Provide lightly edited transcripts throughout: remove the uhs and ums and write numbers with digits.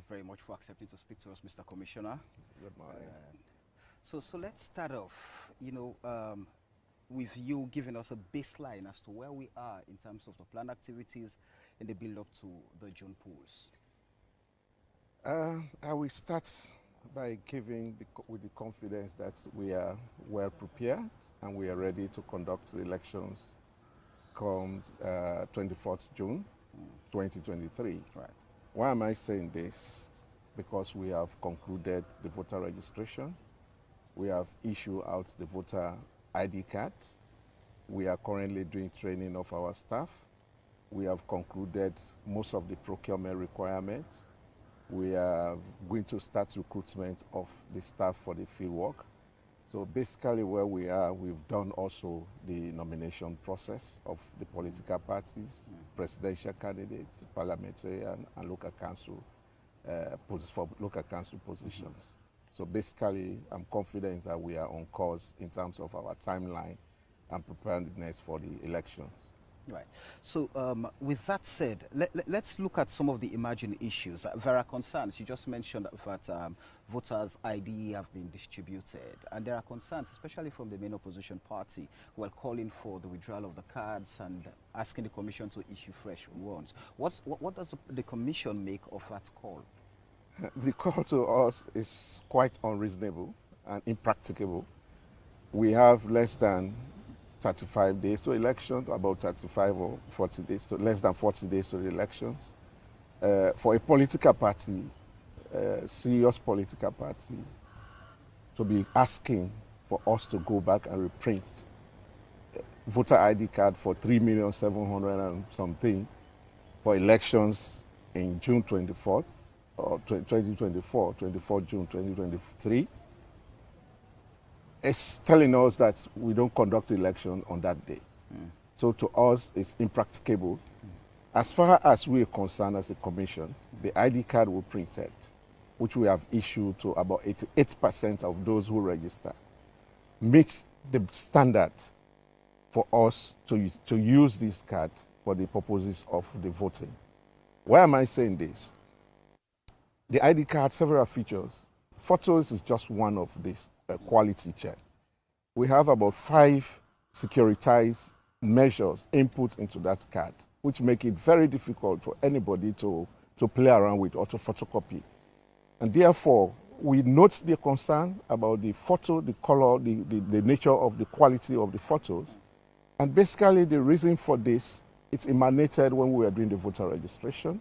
very much for accepting to speak to us, Mr. Commissioner. Good morning. So let's start off, with you giving us a baseline as to where we are in terms of the planned activities in the build-up to the June polls. I will start by giving with the confidence that we are well prepared and we are ready to conduct the elections come 24th June 2023. Right. Why am I saying this? Because we have concluded the voter registration. We have issued out the voter ID card. We are currently doing training of our staff. We have concluded most of the procurement requirements. We are going to start recruitment of the staff for the field work. So basically where we are, we've done also the nomination process of the political parties, presidential candidates, parliamentary and local council, for local council positions. So basically, I'm confident that we are on course in terms of our timeline and preparedness for the elections. Right. So with that said, let's look at some of the emerging issues. There are concerns. You just mentioned that voters' ID have been distributed. And there are concerns, especially from the main opposition party, who are calling for the withdrawal of the cards and asking the Commission to issue fresh ones. What does the Commission make of that call? The call to us is quite unreasonable and impracticable. We have less than 35 days to election, about 35 or 40 days, to less than 40 days to the elections. For a political party, serious political party, to be asking for us to go back and reprint voter ID card for 3,700,000 and something for elections in June 24th, or 2024, 24 June 2023, it's telling us that we don't conduct election on that day. So to us, it's impracticable. As far as we are concerned as a commission, the ID card we printed, which we have issued to about 88% of those who register, meets the standard for us to use this card for the purposes of the voting. Why am I saying this? The ID card has several features. Photos is just one of these quality checks. We have about 5 securitized measures input into that card, which make it very difficult for anybody to play around with or to photocopy. And therefore, we note the concern about the photo, the color, the nature of the quality of the photos. And basically the reason for this, it's emanated when we were doing the voter registration,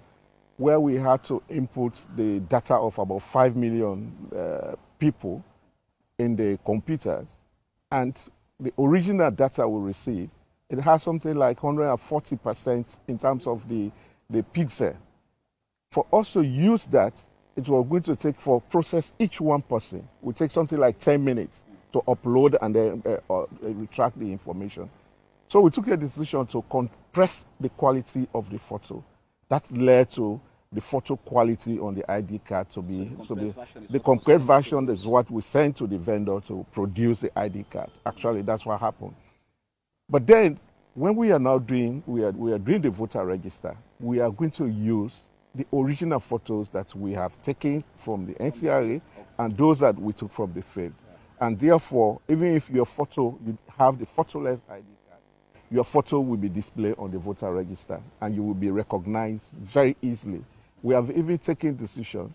where we had to input the data of about 5 million people in the computers. And the original data we receive, it has something like 140% in terms of the pixel. For us to use that, it was going to take, for process each one person, would take something like 10 minutes to upload and then retract the information. So we took a decision to compress the quality of the photo. That led to the photo quality on the ID card to be, the compressed version is what we sent to the vendor to produce the ID card. Actually, that's what happened. But then, when we are now doing, we are doing the voter register, we are going to use the original photos that we have taken from the NCRA and those that we took from the field. And therefore, even if your photo, you have the photoless ID card, your photo will be displayed on the voter register and you will be recognized very easily. We have even taken decision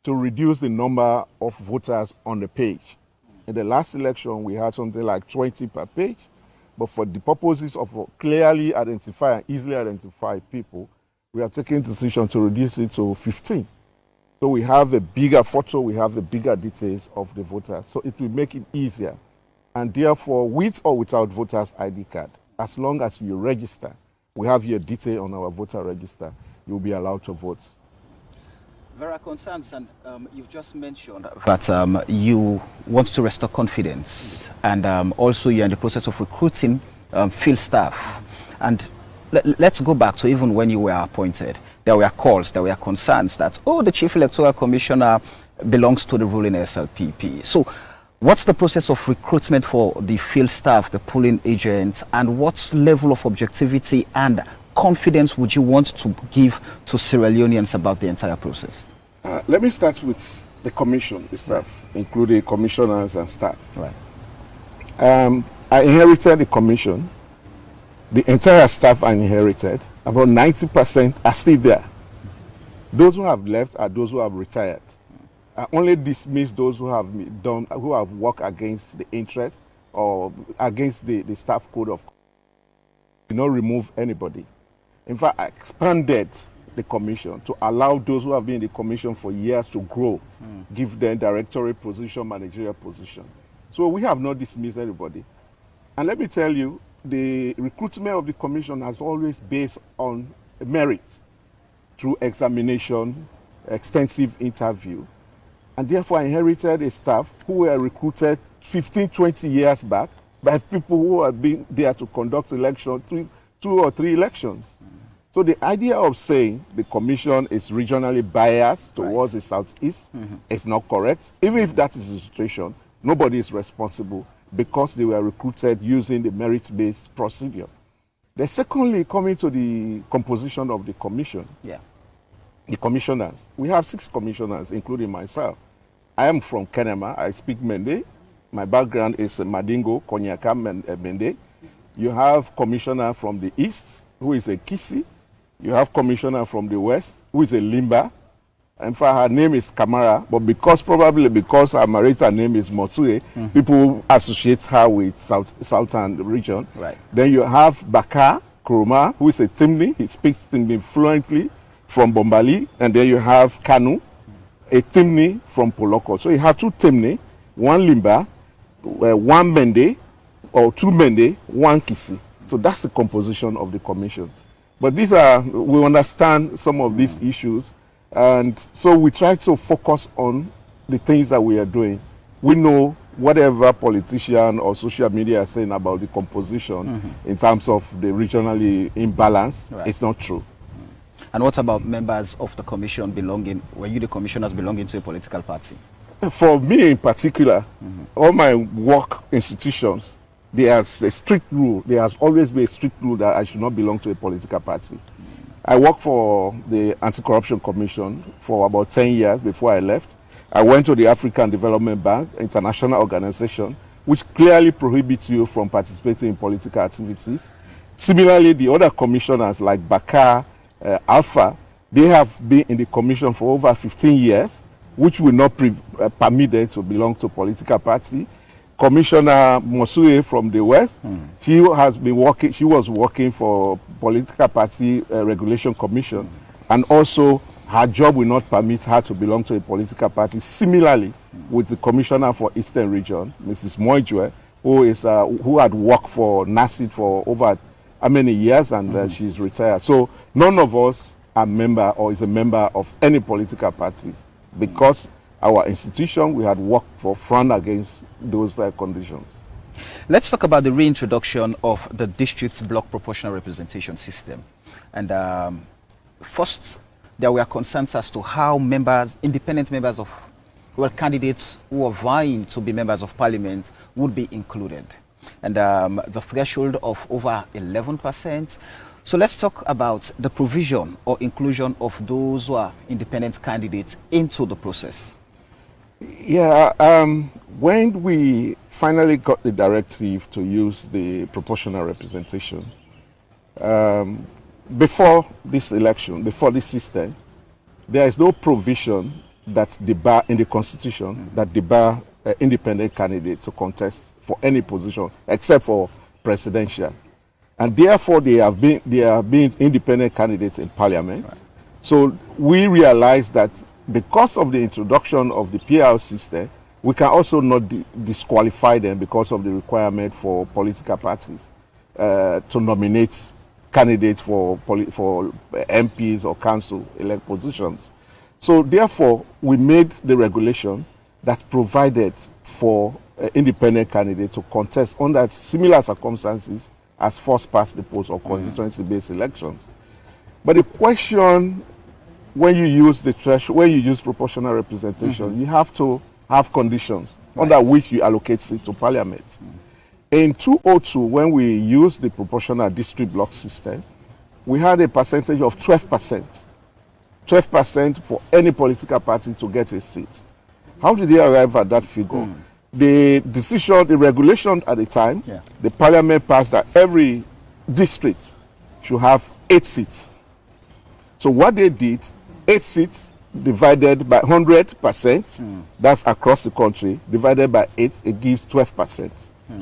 to reduce the number of voters on the page. In the last election, we had something like 20 per page, but for the purposes of clearly identify and easily identify people, we have taken decision to reduce it to 15. So we have a bigger photo, we have the bigger details of the voters. So it will make it easier. And therefore, with or without voters' ID card, as long as you register, we have your detail on our voter register, you'll be allowed to vote. There are concerns, and you've just mentioned that you want to restore confidence, and also you're in the process of recruiting field staff. And let's go back to even when you were appointed. There were calls, there were concerns that, oh, the Chief Electoral Commissioner belongs to the ruling SLPP. So what's the process of recruitment for the field staff, the polling agents, and what level of objectivity and confidence would you want to give to Sierra Leoneans about the entire process? Let me start with the commission itself, including commissioners and staff. Right. I inherited the commission. The entire staff I inherited, about 90% are still there. Those who have left are those who have retired. I only dismiss those who have worked against the interest or against the staff code of. Did not remove anybody. In fact, I expanded the commission to allow those who have been in the commission for years to grow, give them directorate position, managerial position. So we have not dismissed anybody. And let me tell you, the recruitment of the commission has always based on merit through examination, extensive interview. And therefore I inherited a staff who were recruited 15, 20 years back by people who had been there to conduct election, two or three elections. So the idea of saying the commission is regionally biased towards the southeast is not correct. Even if that is the situation, nobody is responsible because they were recruited using the merit-based procedure. Then secondly, coming to the composition of the commission, the commissioners. We have 6 commissioners, including myself. I am from Kenema. I speak Mende. My background is Madingo, Konyaka, Mende. You have commissioner from the east, who is a Kisi. You have commissioner from the west, who is a Limba. In fact, her name is Kamara, but probably because her Marita name is Motsue, people associate her with southern region. Right. Then you have Baka Kuruma, who is a Timni. He speaks Timni fluently from Bombali. And then you have Kanu, a Timni from Poloko. So you have 2 Timni, 1 Limba, 1 Mende, or 2 Mende, 1 Kisi. So that's the composition of the commission. But we understand some of these issues, and so we try to focus on the things that we are doing. We know whatever politician or social media are saying about the composition in terms of the regionally imbalance, it's not true. And what about members of the commission were you the commissioners belonging to a political party? For me in particular, all my work institutions, there's a strict rule. There has always been a strict rule that I should not belong to a political party. I worked for the Anti-Corruption Commission for about 10 years before I left. I went to the African Development Bank, international organization, which clearly prohibits you from participating in political activities. Similarly, the other commissioners like Bakar, Alpha, they have been in the commission for over 15 years, which will not permit them to belong to a political party. Commissioner Mosue from the West, she was working for Political Party Regulation Commission, and also her job will not permit her to belong to a political party. Similarly, with the Commissioner for Eastern Region, Mrs. Moijwe, who had worked for NACID for over how many years, and she's retired. So none of us are member or is a member of any political parties, because our institution, we had worked for front against those conditions. Let's talk about the reintroduction of the district's block proportional representation system. And first, there were concerns as to how independent members of, candidates who are vying to be members of parliament would be included. And the threshold of over 11%. So let's talk about the provision or inclusion of those who are independent candidates into the process. Yeah, when we finally got the directive to use the proportional representation, before this election, before this system, there is no provision that debar in the constitution that debar independent candidates to contest for any position except for presidential, and therefore they have been independent candidates in parliament. Right. So we realized that because of the introduction of the PR system, we can also not disqualify them because of the requirement for political parties to nominate candidates for MPs or council elect positions. So therefore, we made the regulation that provided for independent candidates to contest under similar circumstances as first past the post or constituency-based elections. But the question, when you use proportional representation, you have to have conditions under which you allocate seats to parliament. In 2002, when we used the proportional district block system, we had a percentage of 12% 12% for any political party to get a seat. How did they arrive at that figure? The decision, the regulation at the time, the parliament passed that every district should have 8 seats. So what they did, 8 seats divided by 100%, that's across the country, divided by 8, it gives 12%.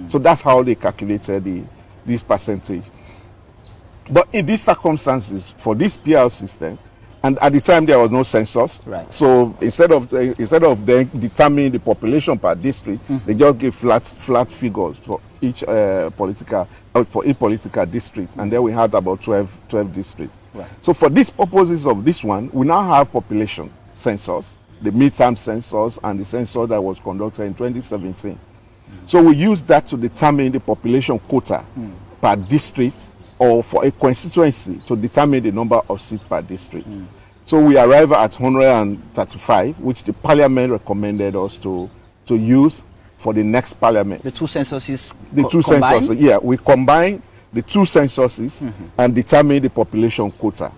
So that's how they calculated this percentage. But in these circumstances, for this PL system, and at the time there was no census, so instead of them determining the population per district, they just give flat figures for each political district, and then we had about 12 districts. So for these purposes of this one, we now have population census, the midterm census, and the census that was conducted in 2017. So we use that to determine the population quota per district, or for a constituency to determine the number of seats per district. So we arrive at 135, which the parliament recommended us to use for the next parliament. The two censuses censuses, yeah. We combine the two censuses and determine the population quota.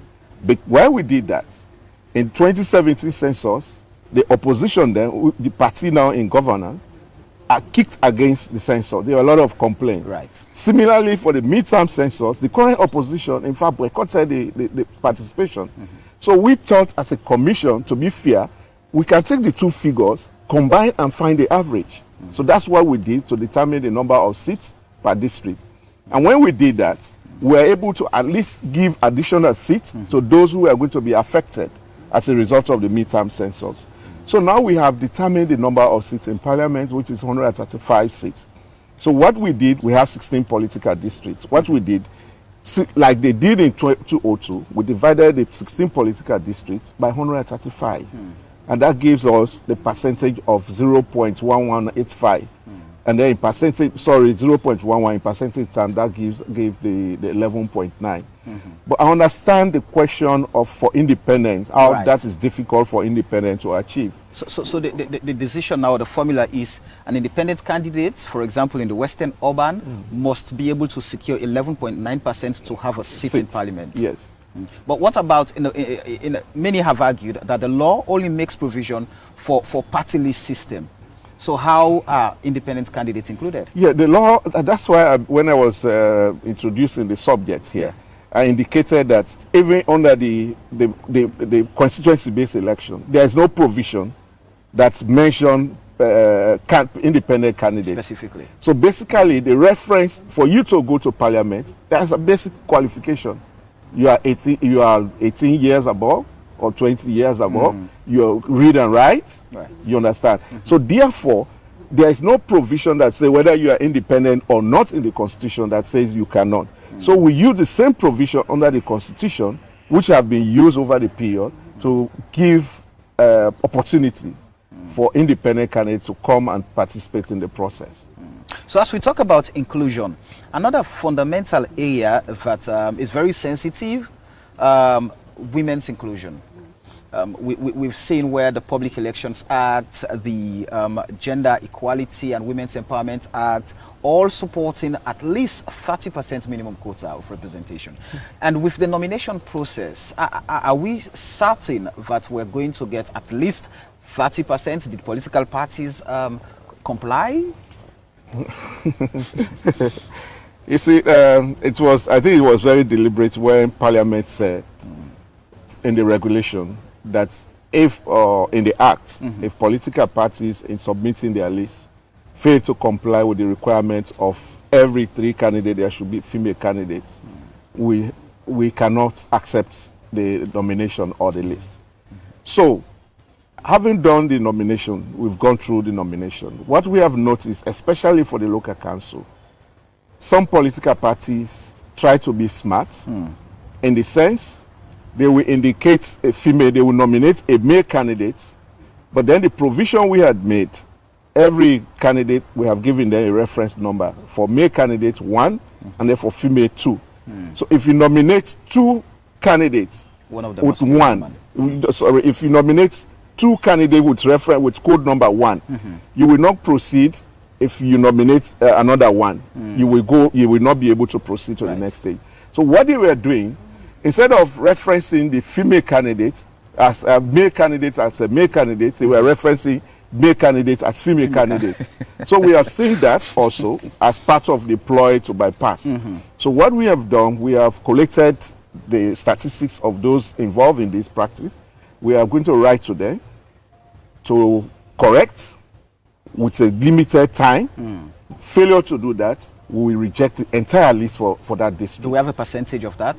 But while we did that, in 2017 census, the opposition then, the party now in governance, are kicked against the census. There are a lot of complaints. Similarly, for the midterm census, the current opposition, in fact, boycotted the participation. So we thought, as a commission, to be fair, we can take the two figures, combine and find the average. So that's what we did to determine the number of seats per district. And when we did that, we were able to at least give additional seats to those who are going to be affected as a result of the midterm census. So now we have determined the number of seats in parliament, which is 135 seats. So what we did, we have 16 political districts. What we did, like they did in 2002, we divided the 16 political districts by 135. And that gives us the percentage of 0.1185. And then in percentage, 0.11 in percentage term, that gave the 11.9. But I understand the question of for independence, how that is difficult for independence to achieve. So the decision now, the formula is an independent candidate, for example, in the Western Urban, must be able to secure 11.9% to have a seat in parliament. Yes. But what about, many have argued that the law only makes provision for party list system. So how are independent candidates incled? Yeah, the law, that's why when I was introducing the subjects here, I indicated that even under the constituency-based election, there is no provision that's mentioned independent candidates. Specifically. So basically, the reference for you to go to parliament, there's a basic qualification. You are 18 years above or 20 years above. You read and write. You understand? So therefore, there is no provision that says whether you are independent or not in the Constitution that says you cannot. So we use the same provision under the Constitution, which have been used over the period to give opportunities for independent candidates to come and participate in the process. So as we talk about inclusion, another fundamental area that is very sensitive, women's inclusion. We've seen where the Public Elections Act, the Gender Equality and Women's Empowerment Act, all supporting at least 30% minimum quota of representation. And with the nomination process, are we certain that we're going to get at least 30%? Did political parties comply? You see, I think it was very deliberate when Parliament said in the regulation that if, in the Act, if political parties in submitting their list fail to comply with the requirements of every 3 candidates, there should be female candidates, we cannot accept the nomination or the list. So, having done the nomination, we've gone through the nomination. What we have noticed, especially for the local council, some political parties try to be smart in the sense they will indicate a female, they will nominate a male candidate, but then the provision we had made, every candidate, we have given them a reference number. For male candidates, 1, and then for female, 2. So if you nominate 2 candidates with 1, if you nominate 2 candidates with reference with code number 1, you will not proceed. If you nominate another one, you will not be able to proceed to the next stage. So what they were doing, instead of referencing the female candidates, as male candidates as a male candidate. They were referencing male candidates as female candidates. So we have seen that also as part of the ploy to bypass. So what we have done, we have collected the statistics of those involved in this practice. We are going to write to them to correct with a limited time. Failure to do that, we will reject the entire list for that district. Do we have a percentage of that?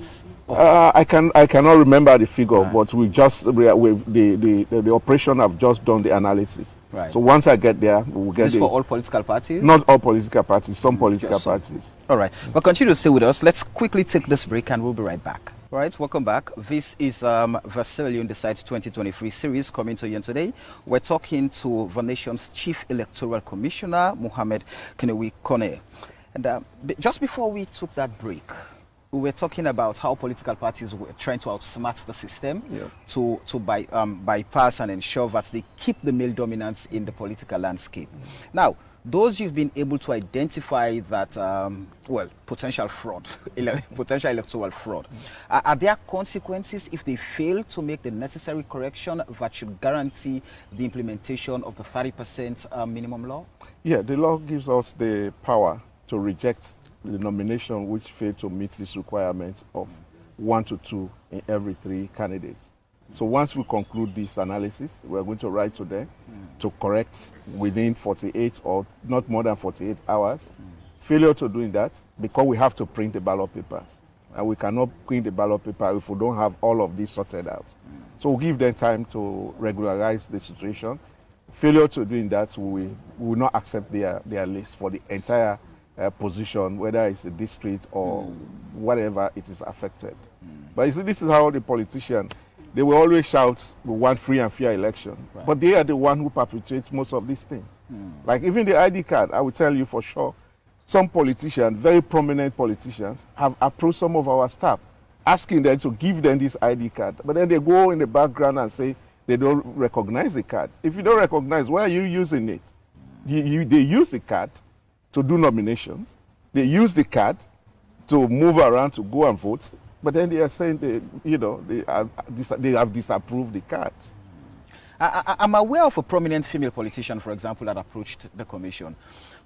I cannot remember the figure, but the operation have just done the analysis. Right. So once I get there, we will get this for all political parties? Not all political parties, some political parties. All right. Well, continue to stay with us. Let's quickly take this break and we'll be right back. All right, welcome back. This is Leone Decides 2023 series coming to you today. We're talking to the nation's Chief Electoral Commissioner, Mohamed Konneh. And just before we took that break, we were talking about how political parties were trying to outsmart the system to bypass and ensure that they keep the male dominance in the political landscape. Now, those you've been able to identify that, potential fraud, potential electoral fraud, are there consequences if they fail to make the necessary correction that should guarantee the implementation of the 30% minimum law? Yeah, the law gives us the power to reject the nomination which failed to meet this requirement of 1 to 2 in every 3 candidates. So once we conclude this analysis, we're going to write to them to correct within 48 or not more than 48 hours. Failure to doing that, because we have to print the ballot papers. And we cannot print the ballot paper if we don't have all of this sorted out. So we'll give them time to regularize the situation. Failure to doing that, we will not accept their list for the entire position, whether it's a district or whatever it is affected. But you see, this is how the politician, they will always shout, we want free and fair election. Right. But they are the one who perpetrates most of these things. Like even the ID card, I will tell you for sure, some politicians, very prominent politicians, have approached some of our staff, asking them to give them this ID card. But then they go in the background and say they don't recognize the card. If you don't recognize, why are you using it? They use the card to do nominations. They use the card to move around to go and vote. But then they are saying they have disapproved the card. I'm aware of a prominent female politician, for example, that approached the commission.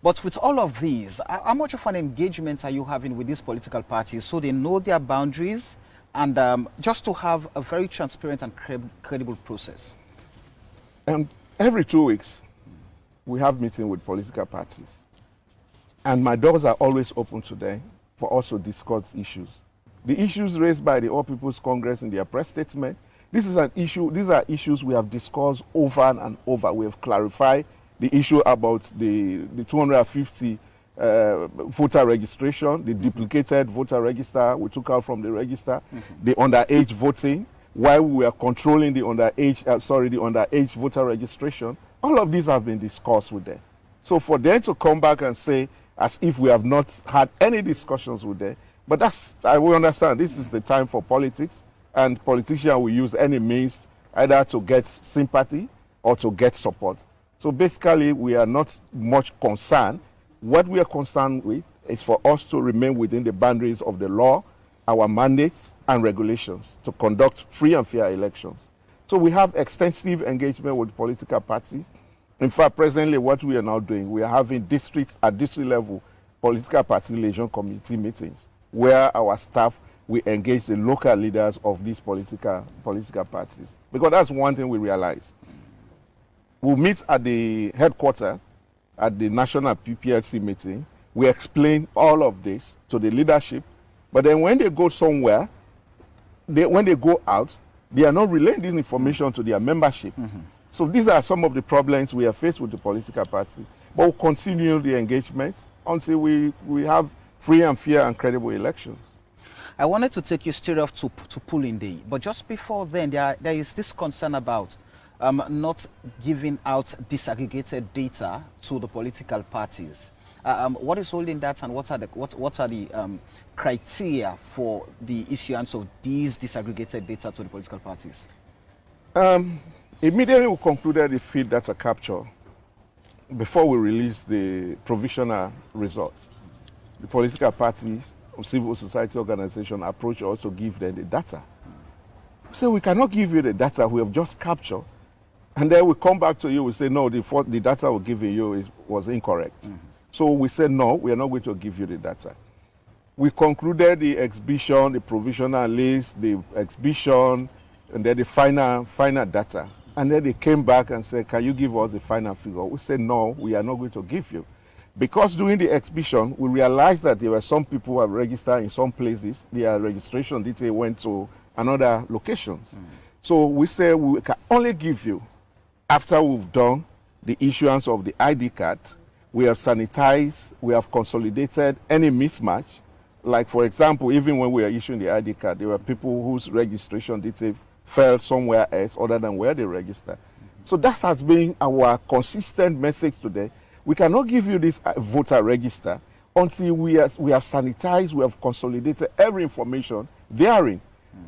But with all of these, how much of an engagement are you having with these political parties so they know their boundaries and just to have a very transparent and credible process? Every 2 weeks, we have meetings with political parties. And my doors are always open to them for us to discuss issues. The issues raised by the All People's Congress in their press statement, these are issues we have discussed over and over. We have clarified the issue about the 250 voter registration, the duplicated voter register we took out from the register, the underage voting, why we are controlling the underage voter registration. All of these have been discussed with them. So for them to come back and say, as if we have not had any discussions with them, but I will understand, this is the time for politics, and politicians will use any means either to get sympathy or to get support. So basically, we are not much concerned. What we are concerned with is for us to remain within the boundaries of the law, our mandates and regulations to conduct free and fair elections. So we have extensive engagement with political parties. In fact, presently what we are now doing, we are having at district level political party liaison committee meetings where our staff will engage the local leaders of these political parties. Because that's one thing we realize. We'll meet at the headquarters at the national PPLC meeting. We explain all of this to the leadership. But then when they go somewhere, when they go out, they are not relaying this information to their membership. So these are some of the problems we are faced with the political party. But we'll continue the engagement until we have free and fair and credible elections. I wanted to take you straight off to polling day. But just before then, there is this concern about not giving out disaggregated data to the political parties. What is holding that, and what are the criteria for the issuance of these disaggregated data to the political parties? Immediately we concluded the field data capture before we released the provisional results. The political parties, civil society organization approach us to give them the data. say we cannot give you the data we have just captured. And then we come back to you, we say, no, the data we're giving you was incorrect. So we said, no, we are not going to give you the data. We concluded the exhibition, the provisional list, the exhibition, and then the final data. And then they came back and said, can you give us the final figure? We said, no, we are not going to give you. Because during the exhibition, we realized that there were some people who have registered in some places, their registration detail went to another locations. So we said we can only give you after we've done the issuance of the ID card. We have sanitized, we have consolidated any mismatch. Like, for example, even when we are issuing the ID card, there were people whose registration detail fell somewhere else other than where they registered. So that has been our consistent message today. We cannot give you this voter register until we have sanitized, we have consolidated every information therein.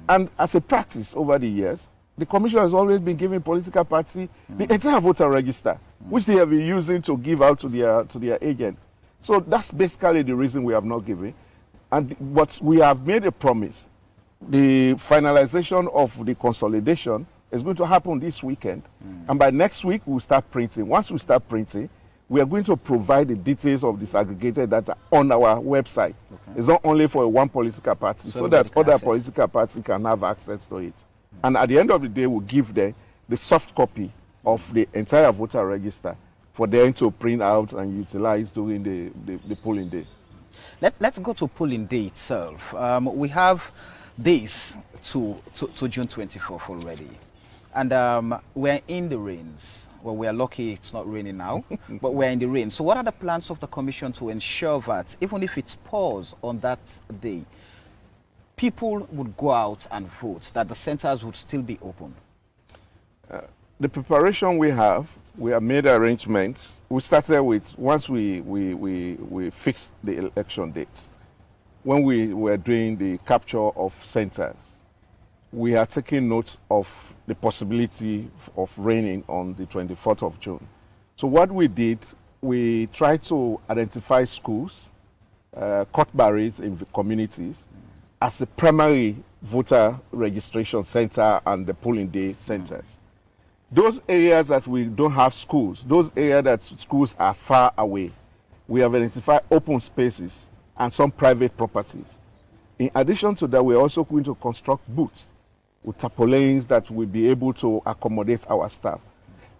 And as a practice over the years, the Commission has always been giving political parties the entire voter register, which they have been using to give out to their agents. So that's basically the reason we have not given. But we have made a promise. The finalization of the consolidation is going to happen this weekend. And by next week, we'll start printing. Once we start printing, we are going to provide the details of disaggregated data on our website. Okay. It's not only for one political party, so that other political parties can have access to it. And at the end of the day, we'll give them the soft copy of the entire voter register for them to print out and utilize during the polling day. Let's go to polling day itself. We have days to June 24th already. And we're in the rains. Well, we're lucky it's not raining now, but we're in the rain. So what are the plans of the Commission to ensure that, even if it's paused on that day, people would go out and vote, that the centers would still be open? The preparation we have made arrangements. We started with, once we fixed the election dates, when we were doing the capture of centers, we are taking note of the possibility of raining on the 24th of June. So what we did, we tried to identify schools, court barriers in the communities as a primary voter registration center and the polling day centers. Those areas that we don't have schools, those areas that schools are far away, we have identified open spaces and some private properties. In addition to that, we're also going to construct booths with tarpaulins that will be able to accommodate our staff.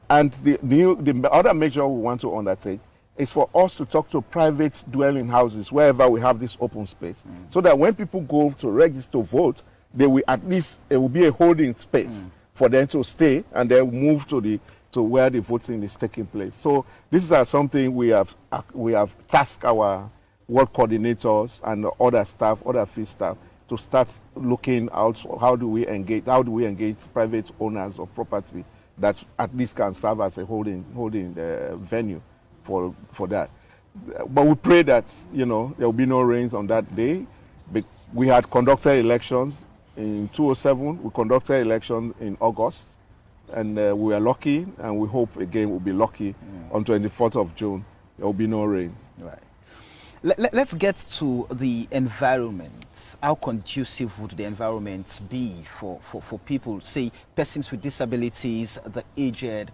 And the other measure we want to undertake is for us to talk to private dwelling houses wherever we have this open space, so that when people go to register to vote, they will at least, it will be a holding space for them to stay and then move to where the voting is taking place. So this is something we have tasked our work coordinators and other staff, other field staff, to start looking out how do we engage private owners of property that at least can serve as a holding venue for that. But we pray that there will be no rains on that day. We had conducted elections in 2007. We conducted elections in August, and we were lucky, and we hope again we'll be lucky on 24th of June. There will be no rains. Right. Let's get to the environment. How conducive would the environment be for people, say persons with disabilities, the aged?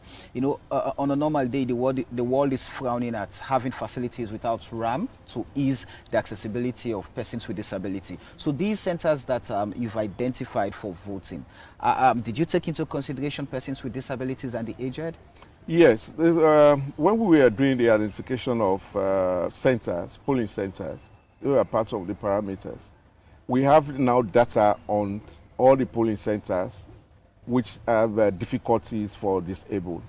On a normal day, the world is frowning at having facilities without ramp to ease the accessibility of persons with disability. So these centers that you've identified for voting, did you take into consideration persons with disabilities and the aged? Yes, when we were doing the identification of polling centers, they were part of the parameters. We have now data on all the polling centers which have difficulties for disabled.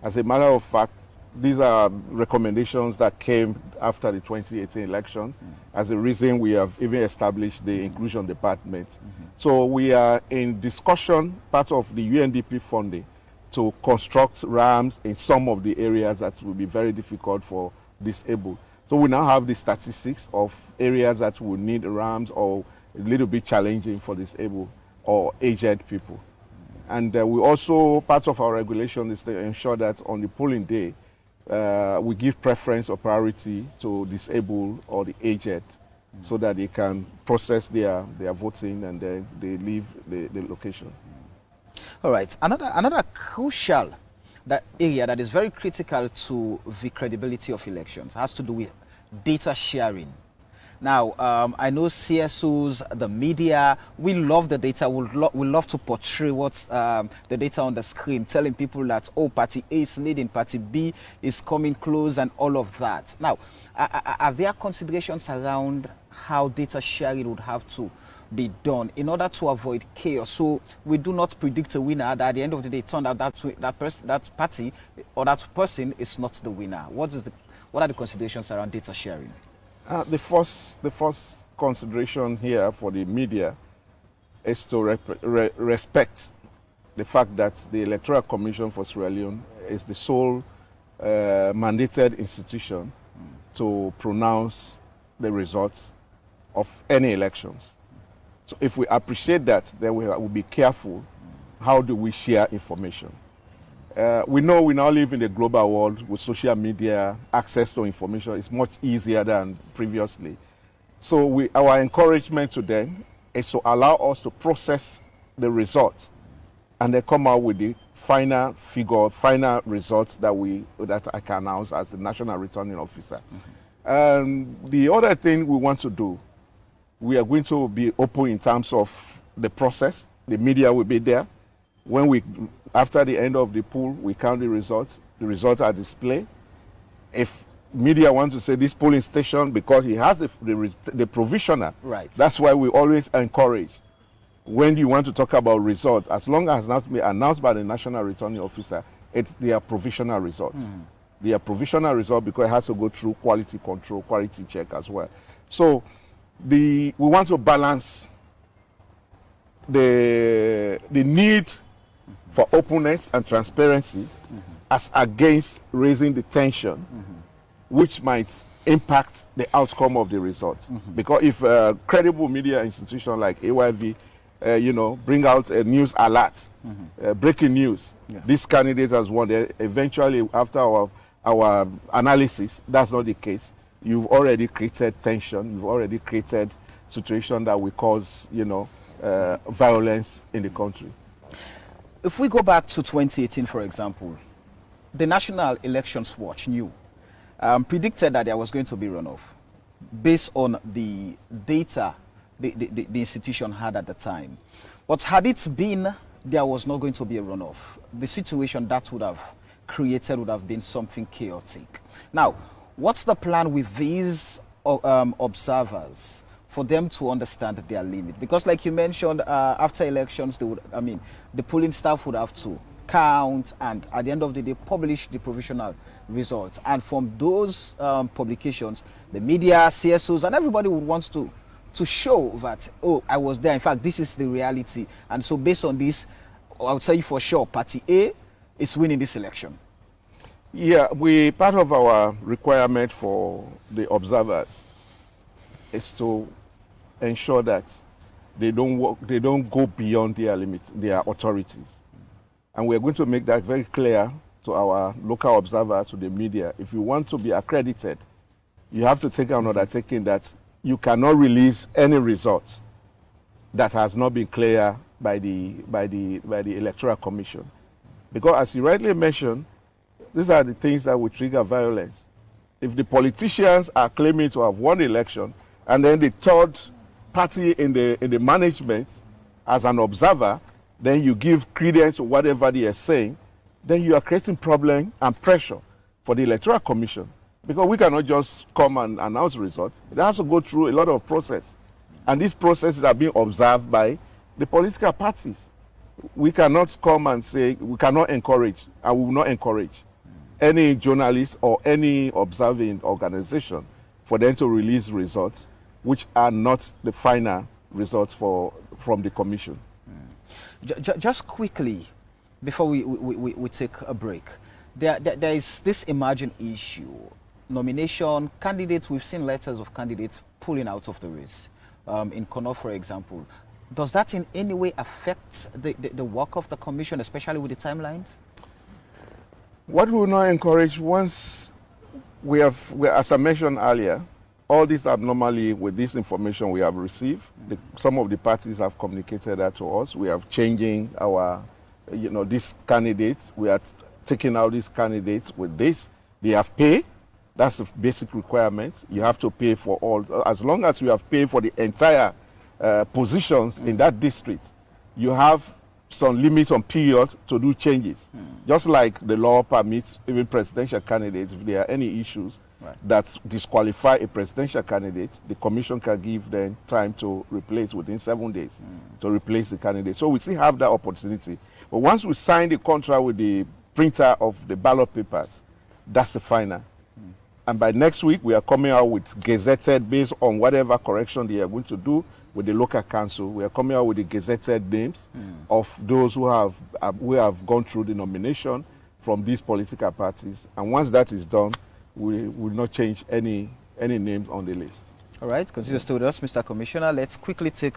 As a matter of fact, these are recommendations that came after the 2018 election. As a reason, we have even established the inclusion department. So we are in discussion, part of the UNDP funding, to construct ramps in some of the areas that will be very difficult for disabled. So we now have the statistics of areas that will need ramps or a little bit challenging for disabled or aged people. And we also, part of our regulation is to ensure that on the polling day, we give preference or priority to disabled or the aged, so that they can process their voting and then they leave the location. All right. Another crucial area that is very critical to the credibility of elections has to do with data sharing. Now, I know CSOs, the media, we love the data. We love to portray what's the data on the screen, telling people that, oh, party A is leading, party B is coming close, and all of that. Now, are there considerations around how data sharing would have to be done in order to avoid chaos, so we do not predict a winner that at the end of the day it turned out that party or that person is not the winner? What are the considerations around data sharing? The first consideration here for the media is to respect the fact that the Electoral Commission for Sierra Leone is the sole mandated institution to pronounce the results of any elections. So if we appreciate that, then we will be careful. How do we share information? We know we now live in a global world with social media. Access to information is much easier than previously. So our encouragement to them is to allow us to process the results and then come out with the final figure, final results that I can announce as the National Returning Officer. The other thing we want to do, we are going to be open in terms of the process. The media will be there. After the end of the poll, we count the results are displayed. If media want to say this polling station, because he has the provisional, right. That's why we always encourage, when you want to talk about results, as long as not be announced by the National Returning Officer, it's their provisional results. Their provisional result, because it has to go through quality control, quality check as well. So we want to balance the need for openness and transparency as against raising the tension, which might impact the outcome of the results. Because if a credible media institution like AYV, bring out a news alert, breaking news, this candidate has won, eventually after our analysis, that's not the case. You've already created tension. You've already created situation that will cause, violence in the country. If we go back to 2018, for example, the National Elections Watch predicted that there was going to be runoff based on the data the institution had at the time. But had it been there was not going to be a runoff, the situation that would have created would have been something chaotic. Now, what's the plan with these observers for them to understand their limit? Because like you mentioned, after elections, the polling staff would have to count and at the end of the day publish the provisional results. And from those publications, the media, CSOs, and everybody would want to show that, oh, I was there. In fact, this is the reality. And so based on this, I would tell you for sure, Party A is winning this election. Yeah, part of our requirement for the observers is to ensure that they don't go beyond their limits, their authorities. And we're going to make that very clear to our local observers, to the media. If you want to be accredited, you have to take an undertaking that you cannot release any results that has not been cleared by the Electoral Commission. Because as you rightly mentioned, these are the things that will trigger violence. If the politicians are claiming to have won the election, and then the third party in the management as an observer, then you give credence to whatever they are saying, then you are creating problem and pressure for the Electoral Commission. Because we cannot just come and announce the result. It has to go through a lot of process. And these processes are being observed by the political parties. We cannot come and say, we cannot encourage, and we will not encourage any journalist or any observing organization for them to release results which are not the final results from the commission. Just quickly, before we take a break, there is this emerging issue. Nomination candidates, we've seen letters of candidates pulling out of the race. In Konneh, for example. Does that in any way affect the work of the commission, especially with the timelines? What we will not encourage, once as I mentioned earlier, all this abnormally with this information we have received, some of the parties have communicated that to us. We are changing our these candidates, we are taking out these candidates with this. They have pay. That's the basic requirement. You have to pay for all. As long as you have paid for the entire positions in that district, you have some limits on period to do changes. Just like the law permits even presidential candidates, if there are any issues that disqualify a presidential candidate, the commission can give them time to replace within 7 days to replace the candidate. So we still have that opportunity. But once we sign the contract with the printer of the ballot papers, that's the final. And by next week, we are coming out with gazetted based on whatever correction they are going to do with the local council. We are coming out with the gazetted names of those who have gone through the nomination from these political parties. And once that is done, we will not change any names on the list. All right, continue to stay with us, Mr. Commissioner. Let's quickly take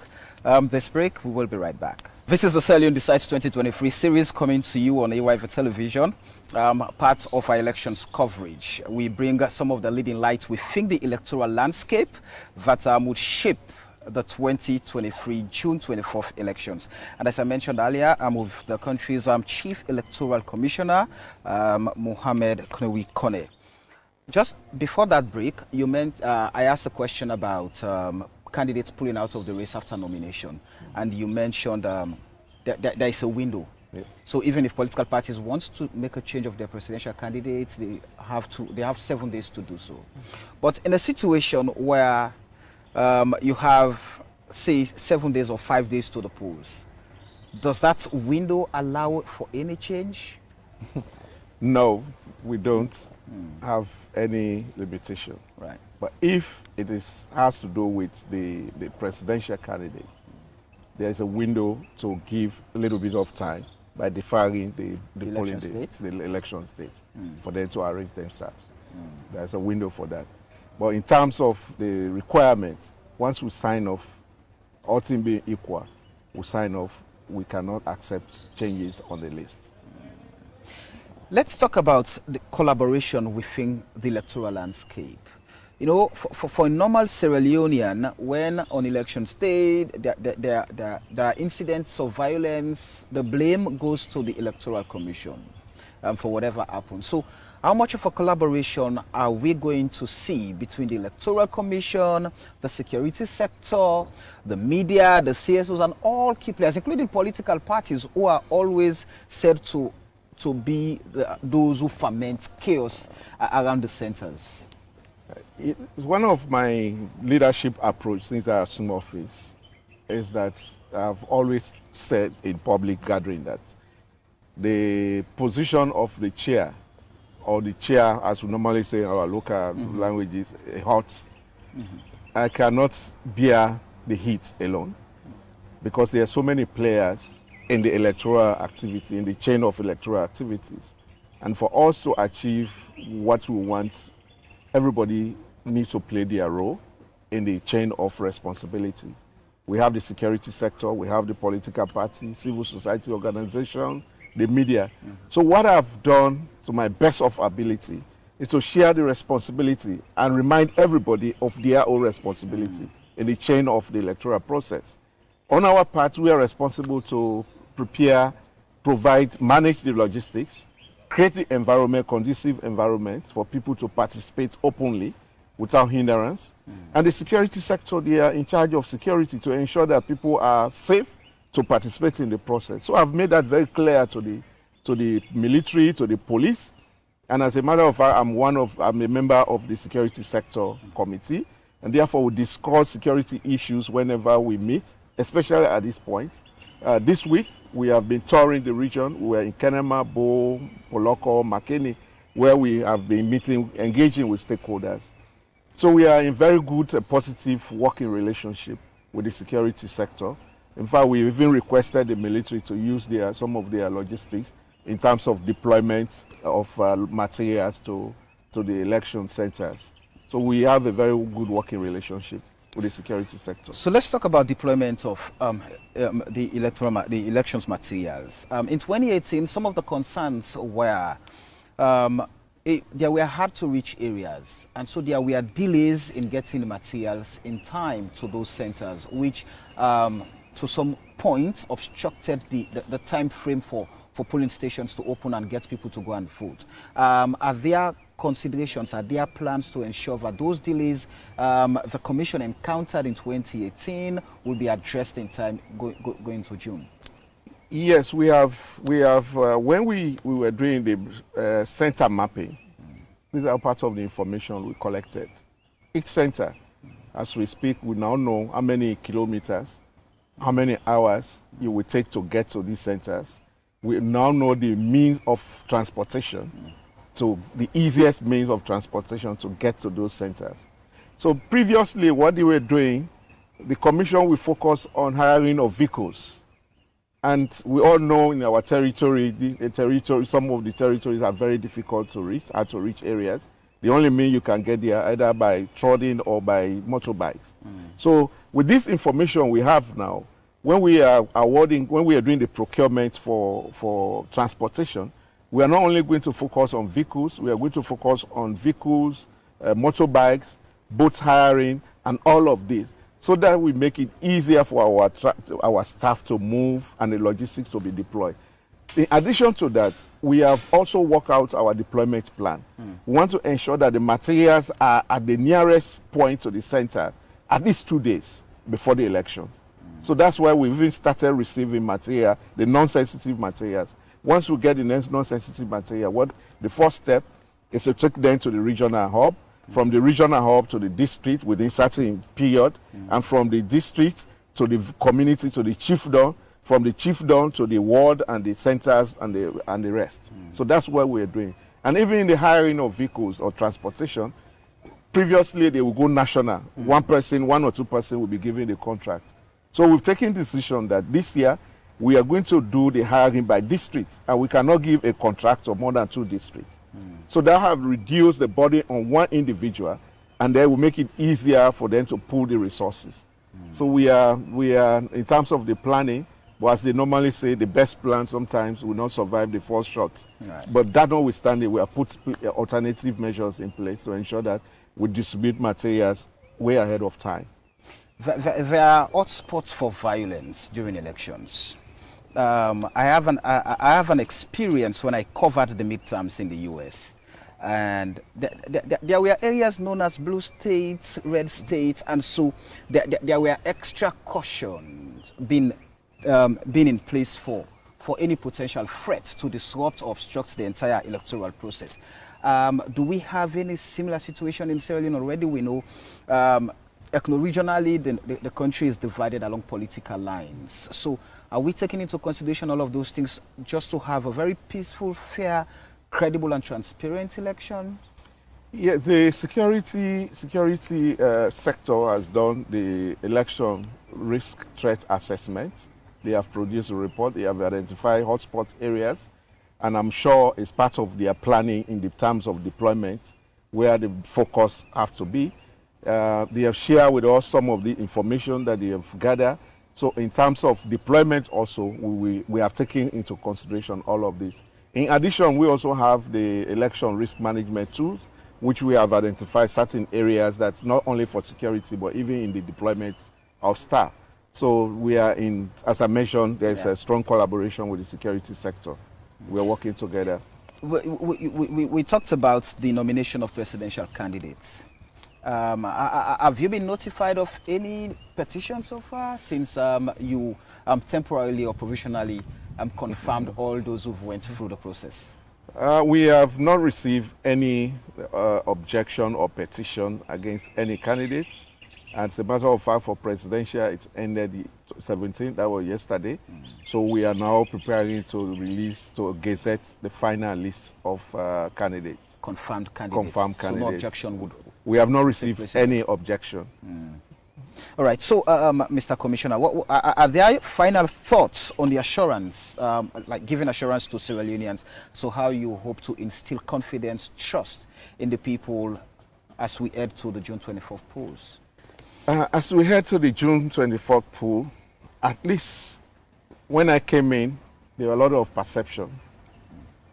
this break. We will be right back. This is the Leone Decides 2023 series coming to you on AYV Television, part of our elections coverage. We bring some of the leading lights within the electoral landscape that would shape the 2023 June 24th elections. And as I mentioned earlier, I'm with the country's Chief Electoral Commissioner, Mohamed Konneh. Just before that break, you I asked a question about candidates pulling out of the race after nomination, and you mentioned there is a window. Yeah. So even if political parties want to make a change of their presidential candidates, they have 7 days to do so. But in a situation where you have, say, 7 days or 5 days to the polls, does that window allow for any change? No, we don't have any limitation. Right. But if it has to do with the presidential candidates, there is a window to give a little bit of time by deferring the polling date, the election date, for them to arrange themselves. There's a window for that. But in terms of the requirements, once we sign off, all things being equal, we sign off, we cannot accept changes on the list. Let's talk about the collaboration within the electoral landscape. You know, for a normal Sierra Leonean, when on election day there are incidents of violence, the blame goes to the Electoral Commission for whatever happens. So how much of a collaboration are we going to see between the Electoral Commission, the security sector, the media, the CSOs, and all key players, including political parties who are always said to be those who foment chaos around the centers? It's one of my leadership approach since I assumed office is that I've always said in public gathering that the position of the chair, or the chair as we normally say in our local languages, a hot, I cannot bear the heat alone because there are so many players in the electoral activity, in the chain of electoral activities. And for us to achieve what we want, everybody needs to play their role in the chain of responsibilities. We have the security sector, we have the political party, civil society organization, the media. So what I've done to my best of ability is to share the responsibility and remind everybody of their own responsibility in the chain of the electoral process. On our part, we are responsible to prepare, provide, manage the logistics, create the environment, conducive environments for people to participate openly without hindrance. And the security sector, they are in charge of security to ensure that people are safe to participate in the process. So I've made that very clear to the military, to the police. And as a matter of fact, I'm a member of the security sector committee, and therefore we discuss security issues whenever we meet, especially at this point. This week, we have been touring the region. We were in Kenema, Bo, Poloko, Makeni, where we have been meeting, engaging with stakeholders. So we are in very good, positive working relationship with the security sector. In fact, we even requested the military to use some of their logistics in terms of deployment of materials to the election centers. So we have a very good working relationship with the security sector. So let's talk about deployment of the elections materials. In 2018, some of the concerns were there were hard to reach areas, and so there were delays in getting the materials in time to those centers, which to some point obstructed the time frame for polling stations to open and get people to go and vote. Are there considerations, are there plans to ensure that those delays the Commission encountered in 2018 will be addressed in time going to June? Yes, we have. When we were doing the center mapping, these are part of the information we collected. Each center, as we speak, we now know how many kilometers, how many hours it will take to get to these centers. We now know the means of transportation, so the easiest means of transportation to get to those centers. So previously, what they were doing, the Commission will focus on hiring of vehicles. And we all know in our territory, some of the territories are very difficult to reach, hard to reach areas. The only means you can get there either by trotting or by motorbikes. So with this information we have now, when we are doing the procurement for transportation, we are not only going to focus on vehicles, we are going to focus on vehicles, motorbikes, boats hiring, and all of this, so that we make it easier for our staff to move and the logistics to be deployed. In addition to that, we have also worked out our deployment plan. We want to ensure that the materials are at the nearest point to the center at least 2 days before the election. So that's why we've even started receiving material, the non-sensitive materials. Once we get the non-sensitive material, the first step is to take them to the regional hub, from the regional hub to the district within certain period, and from the district to the community to the chiefdom, from the chiefdom to the ward and the centers and the rest. So that's what we're doing. And even in the hiring of vehicles or transportation, previously they will go national. One or two person will be given the contract. So we've taken the decision that this year we are going to do the hiring by district, and we cannot give a contract of more than 2 districts. So that have reduced the burden on one individual, and that will make it easier for them to pool the resources. So we are in terms of the planning, but as they normally say, the best plan sometimes will not survive the first shot. Right. But that notwithstanding, we have put alternative measures in place to ensure that we distribute materials way ahead of time. There are hotspots for violence during elections. I have an experience when I covered the midterms in the US, and there were areas known as blue states, red states, and so there were extra cautions being in place for any potential threat to disrupt or obstruct the entire electoral process. Do we have any similar situation in Sierra Leone already? We know regionally the country is divided along political lines. So are we taking into consideration all of those things just to have a very peaceful, fair, credible and transparent election? Yeah, the security sector has done the election risk threat assessment. They have produced a report. They have identified hotspot areas, and I'm sure it's part of their planning in the terms of deployment where the focus have to be. They have shared with us some of the information that they have gathered. So in terms of deployment also, we have taken into consideration all of this. In addition, we also have the election risk management tools, which we have identified certain areas that's not only for security, but even in the deployment of staff. So we are in, as I mentioned, there's a strong collaboration with the security sector. We're working together. We talked about the nomination of presidential candidates. Have you been notified of any petition so far since you temporarily or provisionally confirmed all those who went through the process? We have not received any objection or petition against any candidates. As a matter of fact, for presidential, it ended the 17th, that was yesterday. So we are now preparing to gazette the final list of candidates. Confirmed candidates. Confirmed candidates. So no objection would... We have not received any objection. All right. So, Mr. Commissioner, are there final thoughts on the assurance, like giving assurance to Sierra Leoneans, so how you hope to instill confidence, trust in the people as we head to the June 24th polls? As we head to the June 24th poll, at least when I came in, there were a lot of perception.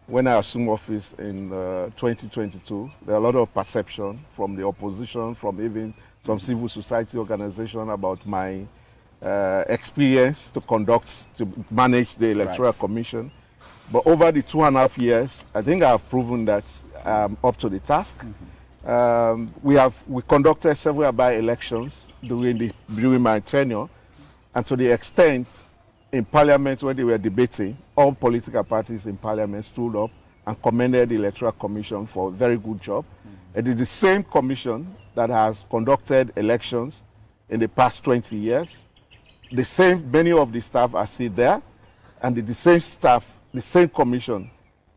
When I assumed office in 2022, there are a lot of perception from the opposition, from even some civil society organization about my experience to manage the Electoral Commission. But over the 2.5 years, I think I have proven that I'm up to the task. We conducted several by-elections during my tenure, and to the extent in Parliament when they were debating, all political parties in Parliament stood up and commended the Electoral Commission for a very good job. It is the same commission that has conducted elections in the past 20 years. Many of the staff are still there, and the same staff, the same commission.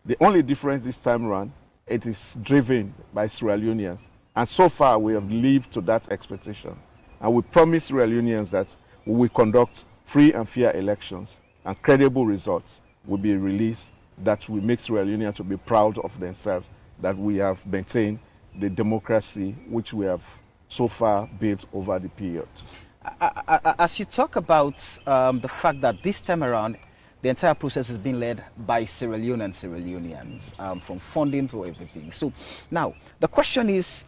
The only difference this time around, it is driven by Sierra Leoneans. And so far, we have lived to that expectation. And we promise Sierra Leoneans that we will conduct free and fair elections, and credible results will be released that will make Sierra Leoneans to be proud of themselves, that we have maintained the democracy which we have so far built over the period. As you talk about the fact that this time around, the entire process is being led by Sierra Leone and Sierra Leoneans, from funding to everything. So now, the question is,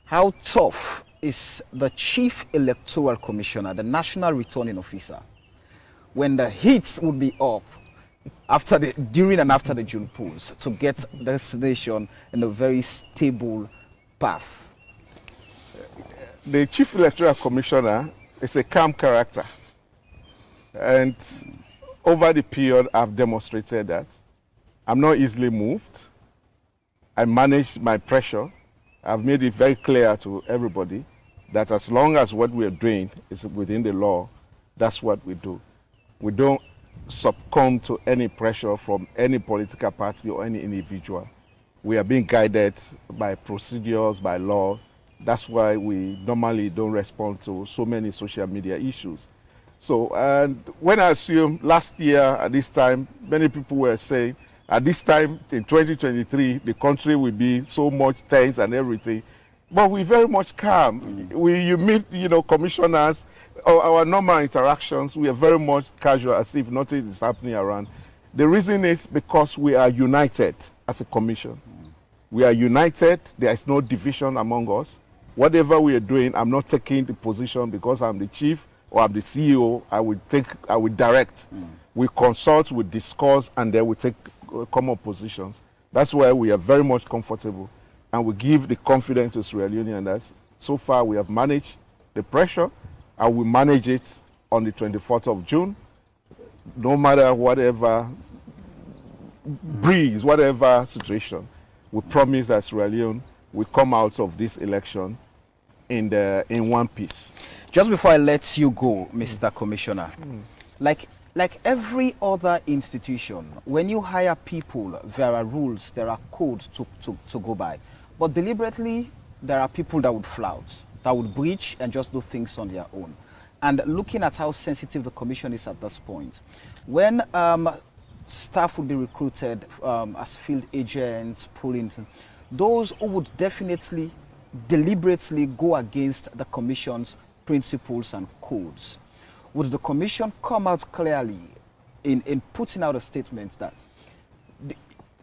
how tough is the Chief Electoral Commissioner, the National Returning Officer, when the heat would be up during and after the June polls to get this nation in a very stable path? The Chief Electoral Commissioner is a calm character, and over the period I've demonstrated that I'm not easily moved. I manage my pressure. I've made it very clear to everybody that as long as what we are doing is within the law, that's what we do. We don't succumb to any pressure from any political party or any individual. We are being guided by procedures, by law. That's why we normally don't respond to so many social media issues. So, and when I assume last year at this time, many people were saying, at this time in 2023, the country will be so much tense and everything. But we very much calm. You meet, commissioners, our normal interactions, we are very much casual, as if nothing is happening around. The reason is because we are united as a commission. We are united. There is no division among us. Whatever we are doing, I'm not taking the position because I'm the chief or I'm the CEO. I will direct. We consult, we discuss, and then we take common positions. That's why we are very much comfortable. And we give the confidence to Sierra Leone that so far we have managed the pressure, and we manage it on the 24th of June. No matter whatever breeze, whatever situation, we promise that Sierra Leone will come out of this election in one piece. Just before I let you go, Mr. Commissioner, like every other institution, when you hire people, there are rules, there are codes to go by. But deliberately, there are people that would flout, that would breach and just do things on their own. And looking at how sensitive the commission is at this point, when staff would be recruited as field agents, pulling, those who would definitely, deliberately go against the commission's principles and codes, would the commission come out clearly in putting out a statement that,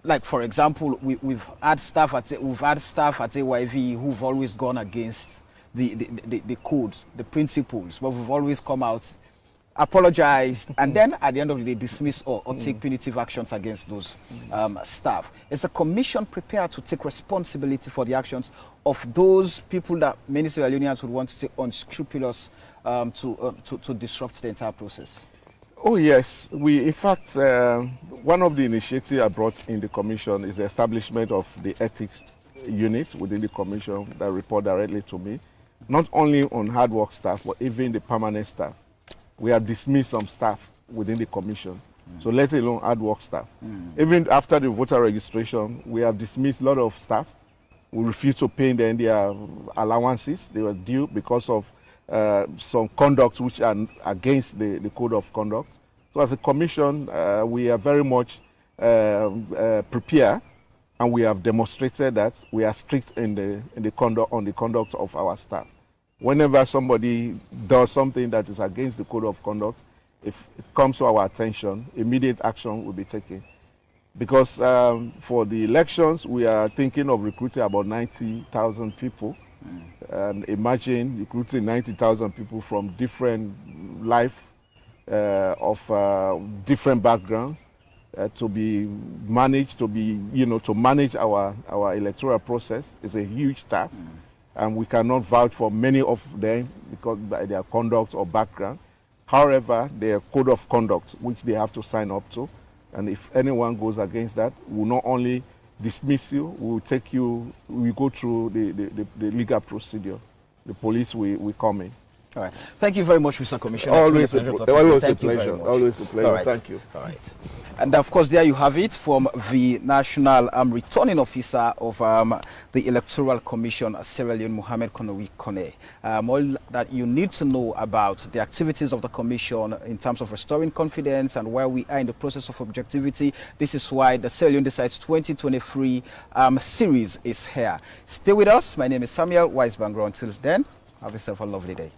like for example, we've had staff at AYV who've always gone against the codes, the principles, but we've always come out, apologized, and then at the end of the day dismiss or take punitive actions against those staff. Is the commission prepared to take responsibility for the actions of those people that many Sierra Leoneans would want to say unscrupulous to disrupt the entire process? Oh yes, in fact, one of the initiatives I brought in the commission is the establishment of the ethics unit within the commission that report directly to me, not only on hard work staff, but even the permanent staff. We have dismissed some staff within the commission, so let alone hard work staff. Even after the voter registration, we have dismissed a lot of staff. We refuse to pay them their allowances they were due because of some conduct which are against the code of conduct. So as a commission, we are very much prepared, and we have demonstrated that we are strict on the conduct of our staff. Whenever somebody does something that is against the code of conduct, if it comes to our attention, immediate action will be taken. Because for the elections, we are thinking of recruiting about 90,000 people. And imagine recruiting 90,000 people from different life of different backgrounds to be managed, to be, to manage our electoral process is a huge task. And we cannot vouch for many of them because by their conduct or background. However, their code of conduct, which they have to sign up to, and if anyone goes against that, we'll not only dismiss you, we'll take you, we go through the legal procedure. The police will come in. All right. Thank you very much, Mr. Commissioner. Always a pleasure. Always a pleasure. All right. Thank you. All right. And of course, there you have it from the National Returning Officer of the Electoral Commission, Sierra Leone, Mohamed Konneh. All that you need to know about the activities of the Commission in terms of restoring confidence and where we are in the process of objectivity. This is why the Sierra Leone Decides 2023 series is here. Stay with us. My name is Samuel Weisbangro. Until then, have yourself a lovely day.